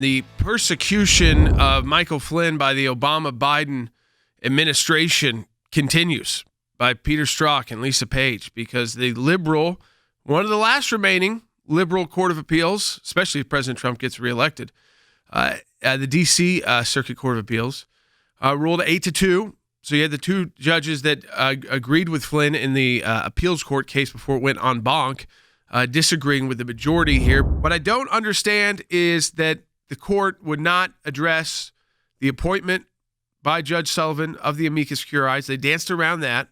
The persecution of Michael Flynn by the Obama-Biden administration continues by Peter Strzok and Lisa Page, because the liberal, one of the last remaining liberal court of appeals, especially if President Trump gets reelected, the D.C. Circuit Court of Appeals, ruled 8-2. So you had the two judges that agreed with Flynn in the appeals court case before it went en banc, disagreeing with the majority here. What I don't understand is that the court would not address the appointment by Judge Sullivan of the amicus curiae. They danced around that,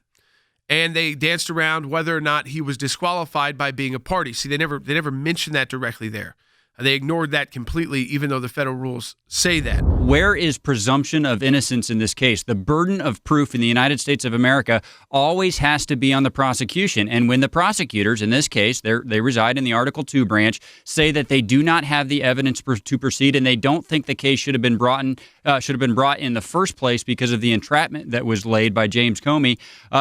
and they danced around whether or not he was disqualified by being a party. See, they never mentioned that directly there. They ignored that completely, even though the federal rules say that. Where is presumption of innocence in this case? The burden of proof in the United States of America always has to be on the prosecution. And when the prosecutors, in this case, they reside in the Article 2 branch, say that they do not have the evidence to proceed, and they don't think the case should have been brought in the first place because of the entrapment that was laid by James Comey,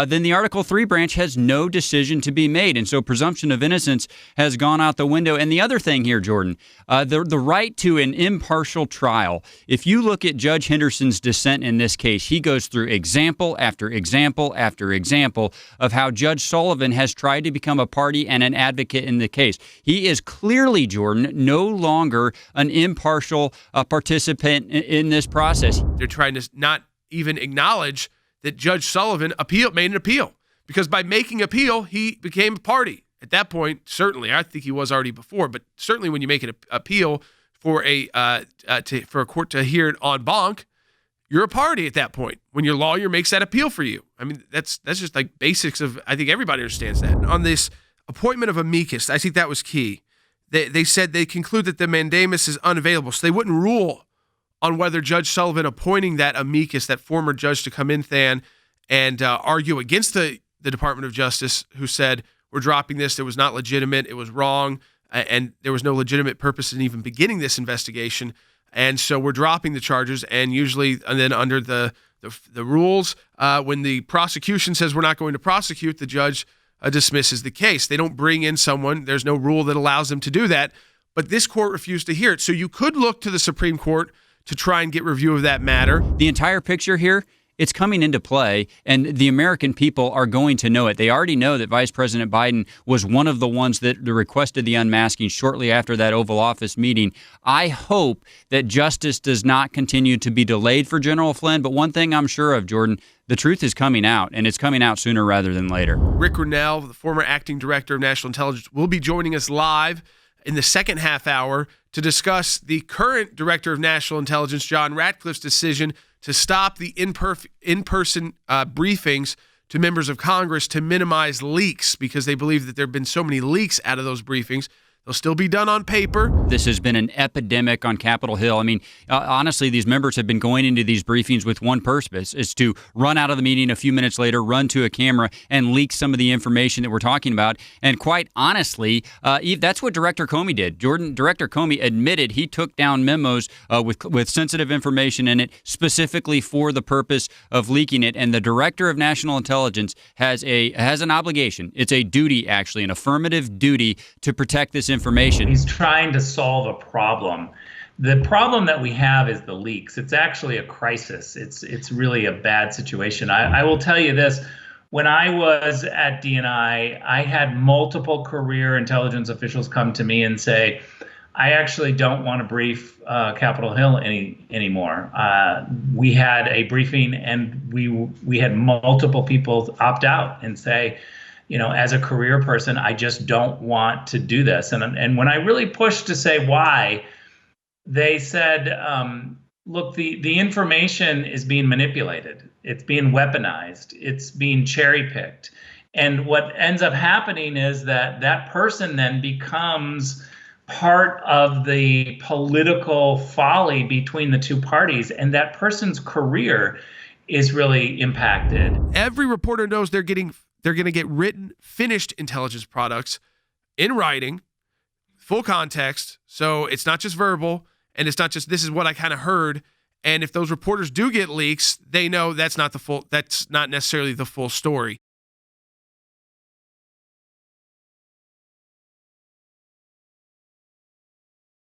then the Article 3 branch has no decision to be made. And so presumption of innocence has gone out the window. And the other thing here, Jordan, the right to an impartial trial. If you look at Judge Henderson's dissent in this case, he goes through example after example after example of how Judge Sullivan has tried to become a party and an advocate in the case. He is clearly, Jordan, no longer an impartial participant in this process. They're trying to not even acknowledge that Judge Sullivan made an appeal, because by making appeal, he became a party. At that point, certainly, I think he was already before, but certainly when you make an appeal for a court to hear it en banc, you're a party at that point. When your lawyer makes that appeal for you, I mean, that's just like basics of. I think everybody understands that. On this appointment of amicus, I think that was key. They said they conclude that the mandamus is unavailable, so they wouldn't rule on whether Judge Sullivan appointing that amicus, that former judge, to come in and argue against the Department of Justice, who said, we're dropping this, it was not legitimate, it was wrong, and there was no legitimate purpose in even beginning this investigation, and so we're dropping the charges. And usually, and then under the rules, when the prosecution says we're not going to prosecute, the judge dismisses the case. They don't bring in someone. There's no rule that allows them to do that, but this court refused to hear it. So you could look to the Supreme Court to try and get review of that matter. The entire picture here, it's coming into play, and the American people are going to know it. They already know that Vice President Biden was one of the ones that requested the unmasking shortly after that Oval Office meeting. I hope that justice does not continue to be delayed for General Flynn, but one thing I'm sure of, Jordan, the truth is coming out, and it's coming out sooner rather than later. Rick Grinnell, the former acting director of National Intelligence, will be joining us live in the second half hour to discuss the current director of National Intelligence, John Ratcliffe's decision to stop the in-person briefings to members of Congress to minimize leaks, because they believe that there have been so many leaks out of those briefings. They'll still be done on paper. This has been an epidemic on Capitol Hill. I mean, honestly, these members have been going into these briefings with one purpose, is to run out of the meeting a few minutes later, run to a camera, and leak some of the information that we're talking about. And quite honestly, that's what Director Comey did. Director Comey admitted he took down memos with sensitive information in it, specifically for the purpose of leaking it. And the Director of National Intelligence has an obligation. It's a duty, actually, an affirmative duty to protect this information. He's trying to solve a problem. The problem that we have is the leaks. It's actually a crisis. It's really a bad situation. I will tell you this. When I was at DNI, I had multiple career intelligence officials come to me and say, I actually don't want to brief Capitol Hill anymore. We had a briefing, and we had multiple people opt out and say, as a career person, I just don't want to do this. And when I really pushed to say why, they said, look, the information is being manipulated. It's being weaponized. It's being cherry picked. And what ends up happening is that person then becomes part of the political folly between the two parties, and that person's career is really impacted. Every reporter knows they're going to get written, finished intelligence products in writing, full context. So it's not just verbal, and it's not just, this is what I kind of heard. And if those reporters do get leaks, they know that's not necessarily the full story.